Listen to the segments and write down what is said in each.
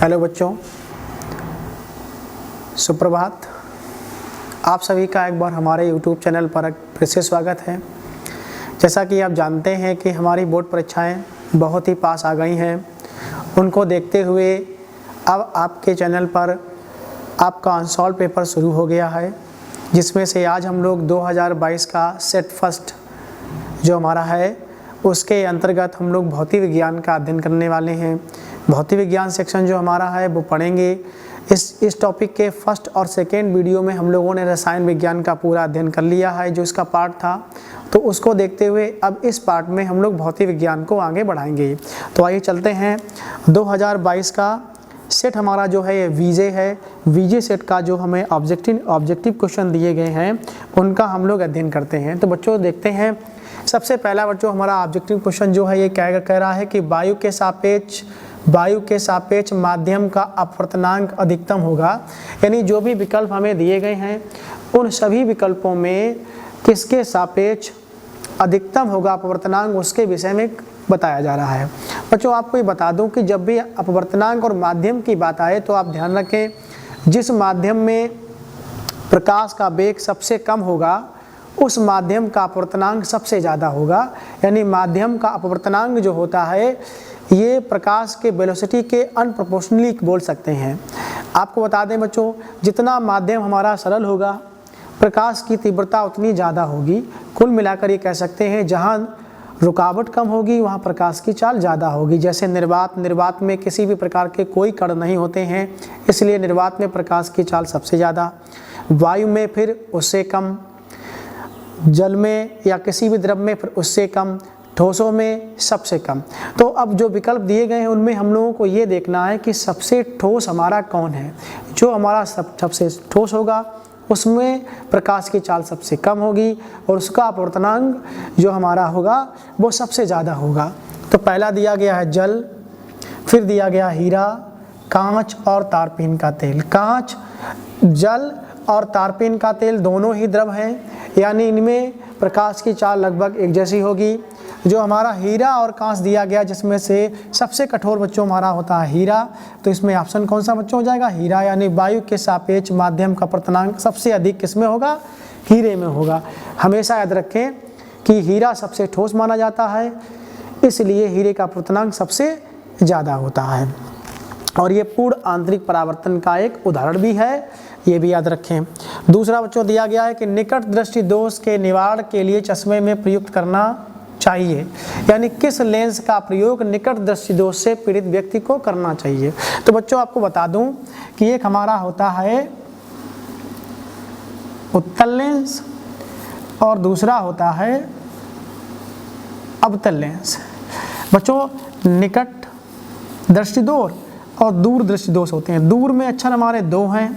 Hello बच्चों, सुप्रभात। आप सभी का एक बार हमारे YouTube चैनल पर फिर से स्वागत है। जैसा कि आप जानते हैं कि हमारी बोर्ड परीक्षाएं बहुत ही पास आ गई हैं, उनको देखते हुए अब आपके चैनल पर आपका अनसॉल्व पेपर शुरू हो गया है, जिसमें से आज हम लोग 2022 का सेट फर्स्ट जो हमारा है उसके अंतर्गत हम लोग भौतिक विज्ञान का अध्ययन करने वाले हैं। भौतिक विज्ञान सेक्शन जो हमारा है वो पढ़ेंगे। इस टॉपिक के फर्स्ट और सेकेंड वीडियो में हम लोगों ने रसायन विज्ञान का पूरा अध्ययन कर लिया है, जो इसका पार्ट था। तो उसको देखते हुए अब इस पार्ट में हम लोग भौतिक विज्ञान को आगे बढ़ाएंगे। तो आइए चलते हैं। 2022 का सेट हमारा जो है ये वीजे है। वीजे सेट का जो हमें ऑब्जेक्टिव क्वेश्चन दिए गए हैं उनका हम लोग अध्ययन करते हैं। तो बच्चों देखते हैं, सबसे पहला बच्चों हमारा ऑब्जेक्टिव क्वेश्चन जो है ये क्या कह रहा है कि वायु के सापेक्ष माध्यम का अपवर्तनांक अधिकतम होगा। यानी जो भी विकल्प हमें दिए गए हैं उन सभी विकल्पों में किसके सापेक्ष अधिकतम होगा अपवर्तनांक, उसके विषय में बताया जा रहा है। बच्चों आपको ये बता दूं कि जब भी अपवर्तनांक और माध्यम की बात आए तो आप ध्यान रखें, जिस माध्यम में प्रकाश का वेग सबसे कम होगा उस माध्यम का अपवर्तनांक सबसे ज़्यादा होगा। यानी माध्यम का अपवर्तनांक जो होता है ये प्रकाश के वेलोसिटी के अनप्रोपोर्शनली बोल सकते हैं। आपको बता दें बच्चों, जितना माध्यम हमारा सरल होगा प्रकाश की तीव्रता उतनी ज़्यादा होगी। कुल मिलाकर ये कह सकते हैं जहाँ रुकावट कम होगी वहाँ प्रकाश की चाल ज़्यादा होगी। जैसे निर्वात में किसी भी प्रकार के कोई कण नहीं होते हैं, इसलिए निर्वात में प्रकाश की चाल सबसे ज़्यादा, वायु में फिर उससे कम, जल में या किसी भी द्रव में फिर उससे कम, ठोसों में सबसे कम। तो अब जो विकल्प दिए गए हैं उनमें हम लोगों को ये देखना है कि सबसे ठोस हमारा कौन है। जो हमारा सबसे ठोस होगा उसमें प्रकाश की चाल सबसे कम होगी और उसका अपवर्तनांक जो हमारा होगा वो सबसे ज़्यादा होगा। तो पहला दिया गया है जल, फिर दिया गया हीरा, कांच और तारपीन का तेल। कांच, जल और तारपीन का तेल दोनों ही द्रव हैं, यानी इनमें प्रकाश की चाल लगभग एक जैसी होगी। जो हमारा हीरा और कांच दिया गया जिसमें से सबसे कठोर बच्चों हमारा होता है हीरा, तो इसमें ऑप्शन कौन सा बच्चों हो जाएगा? हीरा। यानी वायु के सापेक्ष माध्यम का अपवर्तनांक सबसे अधिक किसमें होगा? हीरे में होगा। हमेशा याद रखें कि हीरा सबसे ठोस माना जाता है, इसलिए हीरे का अपवर्तनांक सबसे ज़्यादा होता है। और ये पूर्ण आंतरिक परावर्तन का एक उदाहरण भी है, ये भी याद रखें। दूसरा बच्चों दिया गया है कि निकट दृष्टि दोष के निवारण के लिए चश्मे में प्रयुक्त करना चाहिए। यानी किस लेंस का प्रयोग निकट दृष्टि दोष से पीड़ित व्यक्ति को करना चाहिए। तो बच्चों आपको बता दूं कि एक हमारा होता है उत्तल लेंस और दूसरा होता है अवतल लेंस। बच्चों निकट दृष्टि दोष और दूर दृष्टि दोष होते हैं। दूर में अक्षर हमारे 2 हैं,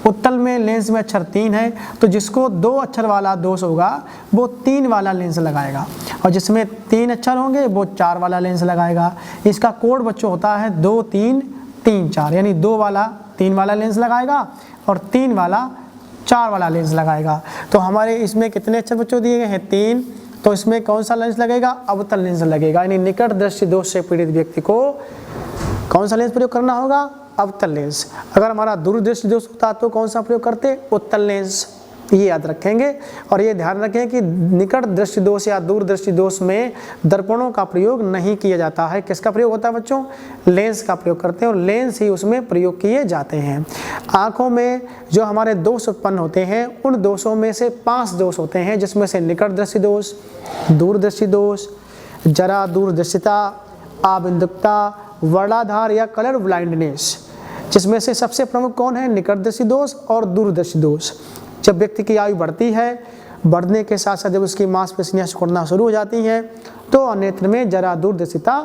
उत्तल में लेंस में अक्षर 3 है। तो जिसको 2 अक्षर वाला दोष होगा वो 3 वाला लेंस लगाएगा, और जिसमें 3 अक्षर होंगे वो 4 वाला लेंस लगाएगा। इसका कोड बच्चों होता है 2 3 3 4, यानी 2 वाला 3 वाला लेंस लगाएगा और 3 वाला 4 वाला लेंस लगाएगा। तो हमारे इसमें कितने अक्षर बच्चों दिए गए हैं? 3। तो इसमें कौन सा लेंस लगेगा? अवतल लेंस लगेगा। यानी निकट दृष्टि दोष से पीड़ित व्यक्ति को कौन सा लेंस प्रयोग करना होगा? अवतल लेंस। अगर हमारा दूरदृष्टि दोष होता तो कौन सा प्रयोग करते? उत्तल लेंस। ये याद रखेंगे। और ये ध्यान रखें कि निकट दृष्टि दोष या दूरदृष्टि दोष में दर्पणों का प्रयोग नहीं किया जाता है। किसका प्रयोग होता है बच्चों? लेंस का प्रयोग करते हैं, और लेंस ही उसमें प्रयोग किए जाते हैं। आँखों में जो हमारे दोष उत्पन्न होते हैं उन दोषों में से 5 दोष होते हैं, जिसमें से निकट दृष्टि दोष, दूरदृष्टि दोष, जरा दूरदृष्टिता, आबिंदुकता, वर्णाधार या कलर ब्लाइंडनेस। जिसमें से सबसे प्रमुख कौन है? निकट दृष्टि दोष और दूरदृष्टि दोष। जब व्यक्ति की आयु बढ़ती है, बढ़ने के साथ साथ जब उसकी मांसपेशियां सिकुड़ना शुरू हो जाती हैं तो नेत्र में जरा दूरदर्शिता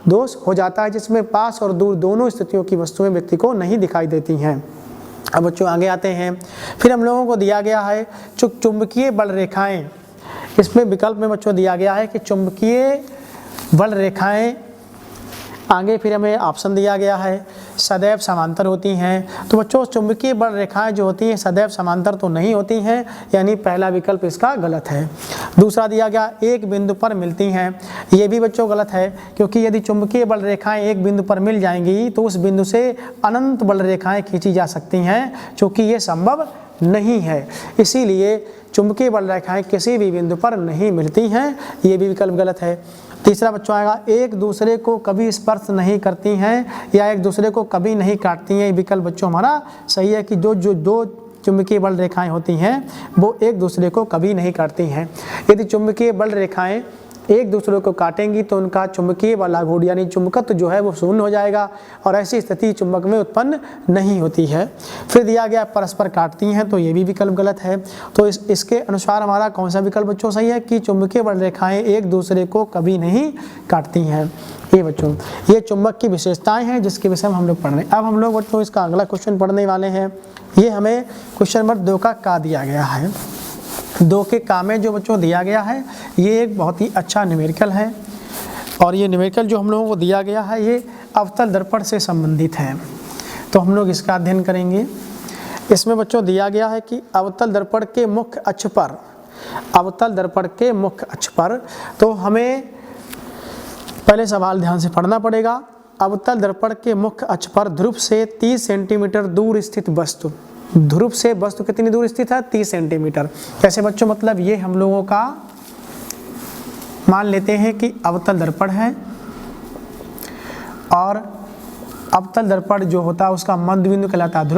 दोष हो जाता है, जिसमें पास और दूर दोनों स्थितियों की वस्तुएं व्यक्ति को नहीं दिखाई देती हैं। अब बच्चों आगे आते हैं। फिर हम लोगों को दिया गया है चुंबकीय बल रेखाएं। इसमें विकल्प में बच्चों दिया गया है कि चुंबकीय बल रेखाएं। आगे फिर हमें ऑप्शन दिया गया है सदैव समांतर होती हैं। तो बच्चों चुंबकीय बल रेखाएं जो होती हैं सदैव समांतर तो नहीं होती हैं, यानी पहला विकल्प इसका गलत है। दूसरा दिया गया एक बिंदु पर मिलती हैं, ये भी बच्चों गलत है, क्योंकि यदि चुंबकीय बल रेखाएं एक बिंदु पर मिल जाएंगी तो उस बिंदु से अनंत बल रेखाएं खींची जा सकती हैं, क्योंकि ये संभव नहीं है। इसीलिए चुंबकीय बल रेखाएं किसी भी बिंदु पर नहीं मिलती हैं, ये भी विकल्प गलत है। तीसरा बच्चों आएगा एक दूसरे को कभी स्पर्श नहीं करती हैं या एक दूसरे को कभी नहीं काटती हैं, ये विकल्प बच्चों हमारा सही है कि जो दो चुंबकीय बल रेखाएं होती हैं वो एक दूसरे को कभी नहीं काटती हैं। यदि चुंबकीय बल रेखाएं एक दूसरे को काटेंगी तो उनका चुंबकीय बल आघूर्ण यानी चुंबकत्व जो है वो शून्य हो जाएगा और ऐसी स्थिति चुंबक में उत्पन्न नहीं होती है। फिर दिया गया परस्पर काटती हैं, तो ये भी विकल्प गलत है। तो इसके अनुसार हमारा कौन सा विकल्प बच्चों सही है कि चुंबकीय बल रेखाएं एक दूसरे को कभी नहीं काटती हैं। ये बच्चों ये चुंबक की विशेषताएं हैं जिसके विषय में हम लोग पढ़ रहे हैं। अब हम लोग बच्चों इसका अगला क्वेश्चन पढ़ने वाले हैं। ये हमें क्वेश्चन नंबर 2 का दिया गया है। 2 के का में जो बच्चों दिया गया है ये एक बहुत ही अच्छा न्यूमेरिकल है और ये न्यूमेरिकल जो हम लोगों को दिया गया है ये अवतल दर्पण से संबंधित है, तो हम लोग इसका अध्ययन करेंगे। इसमें बच्चों दिया गया है कि अवतल दर्पण के मुख्य अक्ष पर, अवतल दर्पण के मुख्य अक्ष पर, तो हमें पहले सवाल ध्यान से पढ़ना पड़ेगा। अवतल दर्पण के मुख्य अक्ष पर ध्रुव से 30 सेंटीमीटर दूर स्थित वस्तु, ध्रुव से वस्तु कितनी दूर स्थित है 30 सेंटीमीटर। कैसे बच्चों, मतलब ये हम लोगों का मान लेते हैं कि अवतल दर्पण है और अवतल दर्पण जो होता है उसका मध्य बिंदु कहलाता है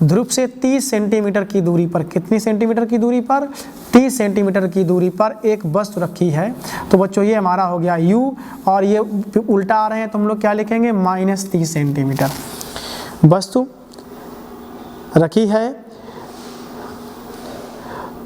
ध्रुव से 30 सेंटीमीटर की दूरी पर, कितनी सेंटीमीटर की दूरी पर 30 सेंटीमीटर की दूरी पर एक वस्तु रखी है। तो बच्चों ये हमारा हो गया u और ये उल्टा आ रहे हैं तो हम लोग क्या लिखेंगे -30 सेंटीमीटर वस्तु रखी है।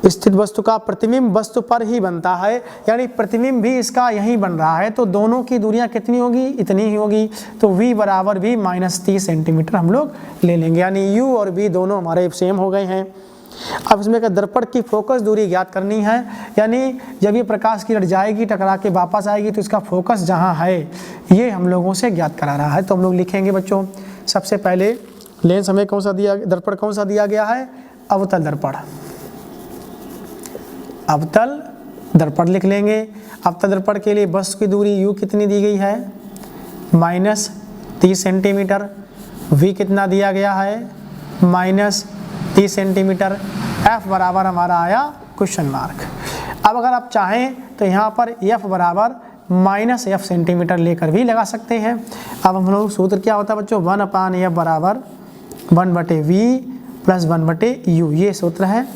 स्थित वस्तु का प्रतिबिंब वस्तु पर ही बनता है, यानी प्रतिबिंब भी इसका यहीं बन रहा है, तो दोनों की दूरियां कितनी होगी, इतनी ही होगी। तो v बराबर भी -30 सेंटीमीटर हम लोग ले लेंगे, यानी u और v दोनों हमारे सेम हो गए हैं। अब इसमें दर्पण की फोकस दूरी ज्ञात करनी है, यानी जब ये प्रकाश की किरण जाएगी टकरा के वापस आएगी तो इसका फोकस जहाँ है ये हम लोगों से ज्ञात करा रहा है। तो हम लोग लिखेंगे बच्चों सबसे पहले लेंस हमें कौन सा दिया, दर्पण कौन सा दिया गया है, अवतल दर्पण, अवतल दर्पण लिख लेंगे। अवतल दर्पण के लिए वस्तु की दूरी u कितनी दी गई है -30 सेंटीमीटर, v कितना दिया गया है -30 सेंटीमीटर, f बराबर हमारा आया क्वेश्चन मार्क। अब अगर आप चाहें तो यहाँ पर f बराबर -f सेंटीमीटर लेकर भी लगा सकते हैं। अब हम लोग सूत्र क्या होता है बच्चों, 1/f बराबर 1/v + 1/u, ये सूत्र है,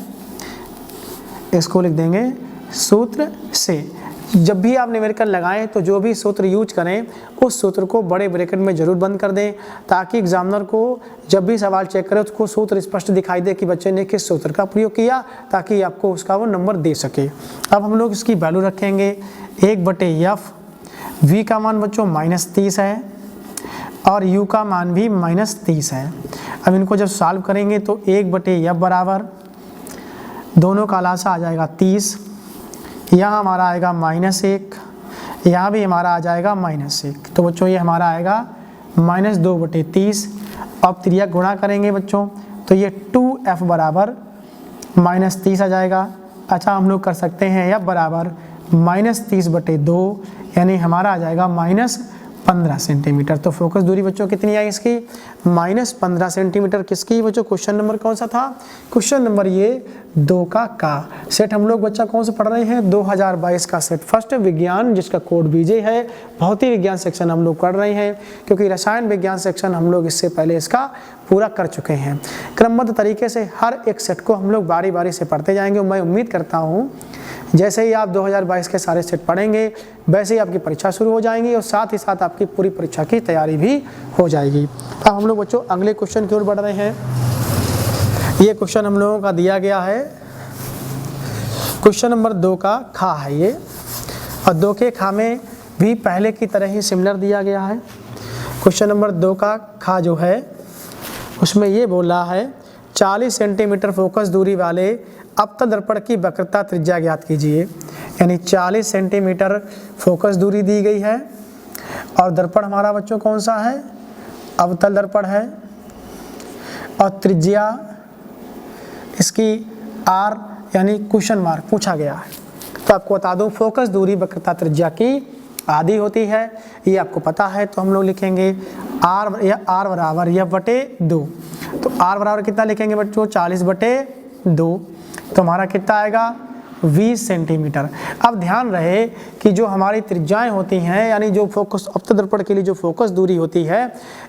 इसको लिख देंगे सूत्र से। जब भी आप न्यूमेरिकल लगाएं तो जो भी सूत्र यूज करें उस सूत्र को बड़े ब्रैकेट में जरूर बंद कर दें, ताकि एग्जामिनर को जब भी सवाल चेक करे उसको सूत्र स्पष्ट दिखाई दे कि बच्चे ने किस सूत्र का प्रयोग किया, ताकि आपको उसका वो नंबर दे सके। अब हम लोग इसकी वैल्यू रखेंगे 1/f, v का मान बच्चों -30 है और u का मान भी -30 है। अब इनको जब सॉल्व करेंगे तो 1/f बराबर दोनों का लासा आ जाएगा 30, यहाँ हमारा आएगा -1, यहाँ भी हमारा आ जाएगा -1, तो बच्चों ये हमारा आएगा -2/30। अब त्रिज्या गुणा करेंगे बच्चों तो ये 2f बराबर -30 आ जाएगा। अच्छा हम लोग कर सकते हैं f बराबर -30/2, यानी हमारा आ जाएगा -15 सेंटीमीटर। तो फोकस दूरी बच्चों कितनी आई इसकी -15 सेंटीमीटर। किसकी बच्चों, क्वेश्चन नंबर कौन सा था, क्वेश्चन नंबर ये 2 का सेट हम लोग बच्चा कौन सा पढ़ रहे हैं, 2022 का सेट फर्स्ट विज्ञान जिसका कोड बीजे है। भौतिक विज्ञान सेक्शन हम लोग पढ़ रहे हैं, क्योंकि रसायन विज्ञान सेक्शन हम लोग इससे पहले इसका पूरा कर चुके हैं। क्रमबद्ध तरीके से हर एक सेट को हम लोग बारी बारी से पढ़ते जाएंगे। मैं उम्मीद करता हूँ जैसे ही आप 2022 के सारे सेट पढ़ेंगे वैसे ही आपकी परीक्षा शुरू हो जाएंगी और साथ ही साथ आपकी पूरी परीक्षा की तैयारी भी हो जाएगी। अब हम लोग बच्चों अगले क्वेश्चन की ओर बढ़ रहे हैं। ये क्वेश्चन हम लोगों का दिया गया है, क्वेश्चन नंबर 2 का खा है ये, और 2 के खा में भी पहले की तरह ही सिमिलर दिया गया है। क्वेश्चन नंबर 2 का खा जो है उसमें ये बोल रहा है 40 सेंटीमीटर फोकस दूरी वाले अवतल दर्पण की वक्रता त्रिज्या ज्ञात कीजिए। यानी 40 सेंटीमीटर फोकस दूरी दी गई है और दर्पण हमारा बच्चों कौन सा है, अवतल दर्पण है और त्रिज्या इसकी r यानी क्वेश्चन मार्क पूछा गया है। तो आपको बता दूं फोकस दूरी वक्रता त्रिज्या की आधी होती है, ये आपको पता है। तो हम लोग लिखेंगे r बराबर या बटे 2। तो r बराबर कितना लिखेंगे बच्चों 40/2। तो हमारा कितना आएगा 20 सेंटीमीटर। अब ध्यान रहे कि जो हमारी त्रिज्याएं होती हैं यानी जो फोकस अवतल दर्पण के लिए जो फोकस दूरी होती है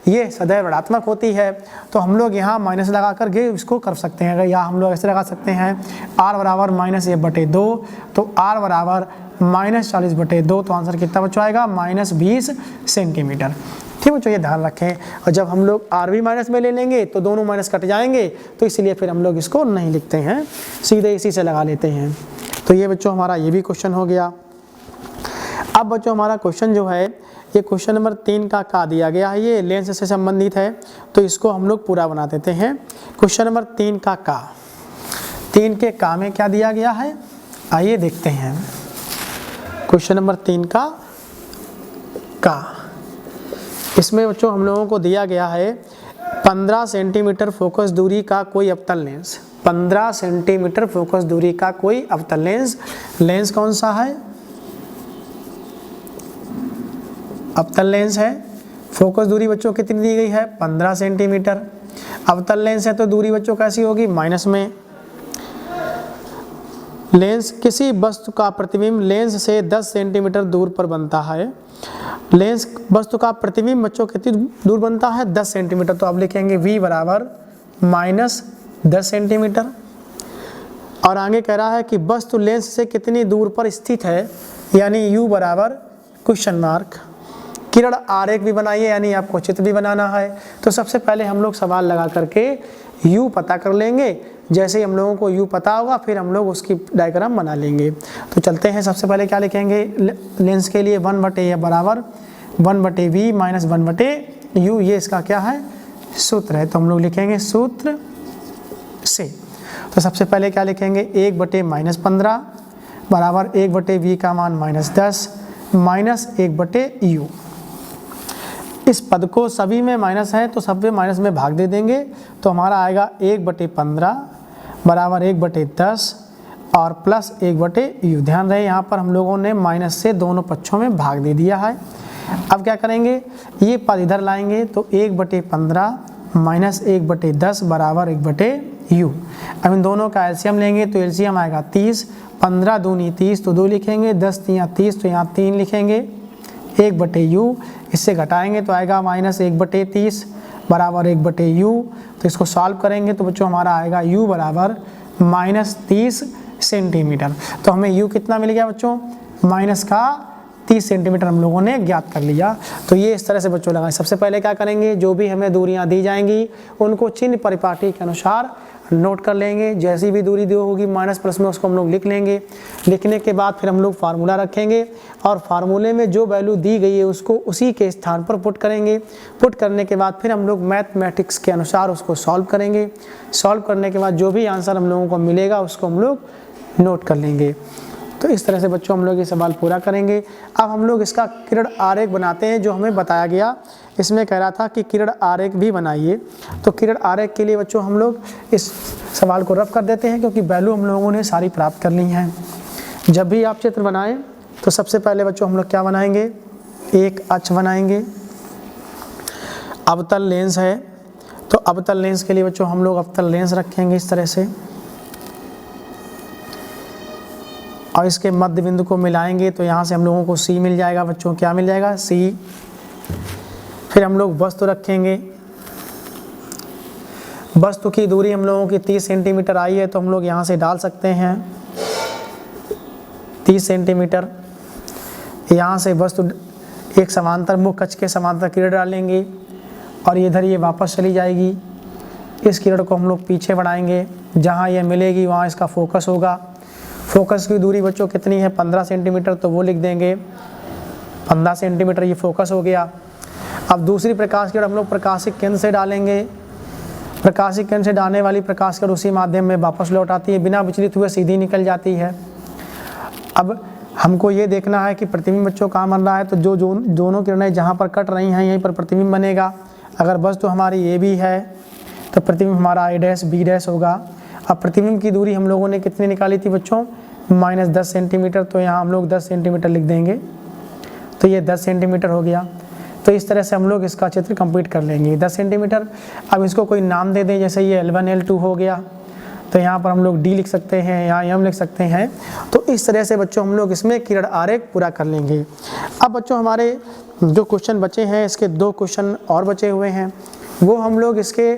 ये सदैव ऋणात्मक होती है। तो हम लोग यहाँ माइनस लगा करके इसको कर सकते हैं। अगर यहाँ हम लोग ऐसे लगा सकते हैं r बराबर -1/2, तो r बराबर -40/2। तो आंसर कितना बच्चों आएगा -20 सेंटीमीटर। ठीक बच्चों, ये ध्यान रखें। और जब हम लोग r भी माइनस में ले लेंगे तो दोनों माइनस कट जाएंगे, तो इसलिए फिर हम लोग इसको नहीं लिखते हैं, सीधे इसी से लगा लेते हैं। तो ये बच्चों हमारा ये भी क्वेश्चन हो गया। अब बच्चों हमारा क्वेश्चन जो है ये क्वेश्चन नंबर 3 का दिया गया है, ये लेंस से संबंधित है। तो इसको हम लोग पूरा बना देते हैं। क्वेश्चन नंबर 3 का 3 के का में क्या दिया गया है, आइए देखते हैं। क्वेश्चन नंबर 3 का इसमें बच्चों हम लोगों को दिया गया है 15 सेंटीमीटर फोकस दूरी का कोई अवतल लेंस। 15 सेंटीमीटर फोकस दूरी का कोई अवतल लेंस। लेंस कौन सा है, अवतल लेंस है। फोकस दूरी बच्चों कितनी दी गई है 15 सेंटीमीटर। अवतल लेंस है तो दूरी बच्चों कैसी होगी माइनस में। लेंस किसी वस्तु का प्रतिबिंब लेंस से 10 सेंटीमीटर दूर पर बनता है। लेंस वस्तु का प्रतिबिंब बच्चों कितनी दूर बनता है 10 सेंटीमीटर। तो आप लिखेंगे v बराबर -10 सेंटीमीटर। और आगे कह रहा है कि वस्तु लेंस से कितनी दूर पर स्थित है, यानी u बराबर क्वेश्चन मार्क। किरण आरेख भी बनाइए, यानी आपको चित्र भी बनाना है। तो सबसे पहले हम लोग सवाल लगा करके u पता कर लेंगे। जैसे ही हम लोगों को u पता होगा फिर हम लोग उसकी डायग्राम बना लेंगे। तो चलते हैं, सबसे पहले क्या लिखेंगे लेंस के लिए 1/a बराबर 1/v माइनस 1/u, ये इसका क्या है सूत्र है। तो हम लोग लिखेंगे सूत्र से। तो सबसे पहले क्या लिखेंगे 1/-15 बराबर 1/v का मान -10 माइनस 1/u। इस पद को सभी में माइनस है तो सब में माइनस में भाग दे देंगे। तो हमारा आएगा 1/15 बराबर 1/10 और प्लस 1/u। ध्यान रहे यहाँ पर हम लोगों ने माइनस से दोनों पक्षों में भाग दे दिया है। अब क्या करेंगे, ये पद इधर लाएंगे तो 1/15 माइनस 1/10 बराबर 1/u। अब इन दोनों का एलसीएम लेंगे तो एलसीएम आएगा 30। 15 दूनी 30 तो 2 लिखेंगे, 10 तियाँ 30 तो यहाँ 3 लिखेंगे। 1/u इससे घटाएंगे तो आएगा -1/30 बराबर 1/u। तो इसको सॉल्व करेंगे तो बच्चों हमारा आएगा u बराबर -30 सेंटीमीटर। तो हमें u कितना मिल गया बच्चों -30 सेंटीमीटर हम लोगों ने ज्ञात कर लिया। तो ये इस तरह से बच्चों लगाएं। सबसे पहले क्या करेंगे, जो भी हमें दूरियां दी जाएंगी उनको चिन्ह परिपाटी के अनुसार नोट कर लेंगे। जैसी भी दूरी दी होगी माइनस प्लस में उसको हम लोग लिख लेंगे। लिखने के बाद फिर हम लोग फार्मूला रखेंगे और फार्मूले में जो वैल्यू दी गई है उसको उसी के स्थान पर पुट करेंगे। पुट करने के बाद फिर हम लोग मैथमेटिक्स के अनुसार उसको सॉल्व करेंगे। सॉल्व करने के बाद जो भी आंसर हम लोगों को मिलेगा उसको हम लोग नोट कर लेंगे। तो इस तरह से बच्चों हम लोग ये सवाल पूरा करेंगे। अब हम लोग इसका किरण आरेख बनाते हैं जो हमें बताया गया। इसमें कह रहा था कि किरण आरेख भी बनाइए। तो किरण आरेख के लिए बच्चों हम लोग इस सवाल को रफ कर देते हैं क्योंकि वैल्यू हम लोगों ने सारी प्राप्त कर ली हैं। जब भी आप चित्र बनाएं तो सबसे पहले बच्चों हम लोग क्या बनाएंगे, एक अक्ष बनाएंगे। अवतल लेंस है तो अवतल लेंस के लिए बच्चों हम लोग अवतल लेंस रखेंगे इस तरह से और इसके मध्य बिंदु को मिलाएंगे तो यहाँ से हम लोगों को C मिल जाएगा। बच्चों क्या मिल जाएगा C। फिर हम लोग वस्तु रखेंगे। वस्तु की दूरी हम लोगों की 30 सेंटीमीटर आई है तो हम लोग यहाँ से डाल सकते हैं 30 सेंटीमीटर। यहाँ से वस्तु एक समांतर मुख्य अक्ष के समांतर किरण डालेंगे और इधर ये वापस चली जाएगी। इस किरण को हम लोग पीछे बढ़ाएंगे, जहाँ ये मिलेगी वहाँ इसका फोकस होगा। फोकस की दूरी बच्चों कितनी है 15 सेंटीमीटर, तो वो लिख देंगे 15 सेंटीमीटर, ये फोकस हो गया। अब दूसरी प्रकाश किरण हम लोग प्रकाशिक केंद्र से डालेंगे। प्रकाशिक केंद्र से डालने वाली प्रकाश किरण उसी माध्यम में वापस लौट आती है, बिना विचलित हुए सीधी निकल जाती है। अब हमको ये देखना है कि प्रतिबिंब बच्चों कहाँ बन रहा है, तो जो दोनों किरणें जहाँ पर कट रही हैं यहीं पर प्रतिबिंब बनेगा। अगर वस्तु हमारी ए बी है तो प्रतिबिंब हमारा ए डैश बी डैश होगा। अब प्रतिबिंब की दूरी हम लोगों ने कितनी निकाली थी बच्चों, -10 सेंटीमीटर, तो यहाँ हम लोग 10 सेंटीमीटर लिख देंगे, तो ये 10 सेंटीमीटर हो गया। तो इस तरह से हम लोग इसका चित्र कंप्लीट कर लेंगे 10 सेंटीमीटर। अब इसको कोई नाम दे दें, जैसे ये L1 L2 हो गया, तो यहाँ पर हम लोग D लिख सकते हैं, यहाँ M लिख सकते हैं। तो इस तरह से बच्चों हम लोग इसमें किरण आरेख पूरा कर लेंगे। अब बच्चों हमारे जो क्वेश्चन बचे हैं, इसके 2 क्वेश्चन और बचे हुए हैं, वो हम लोग इसके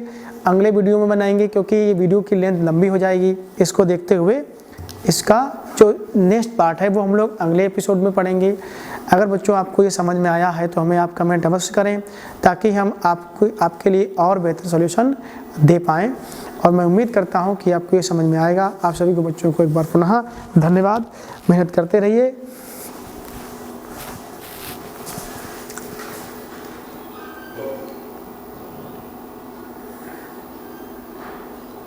अगले वीडियो में बनाएंगे, क्योंकि ये वीडियो की लेंथ लंबी हो जाएगी। इसको देखते हुए इसका जो नेक्स्ट पार्ट है वो हम लोग अगले एपिसोड में पढ़ेंगे। अगर बच्चों आपको ये समझ में आया है तो हमें आप कमेंट अवश्य करें, ताकि हम आपके लिए और बेहतर सॉल्यूशन दे पाएँ। और मैं उम्मीद करता हूँ कि आपको ये समझ में आएगा। आप सभी को बच्चों को एक बार पुनः धन्यवाद। मेहनत करते रहिए।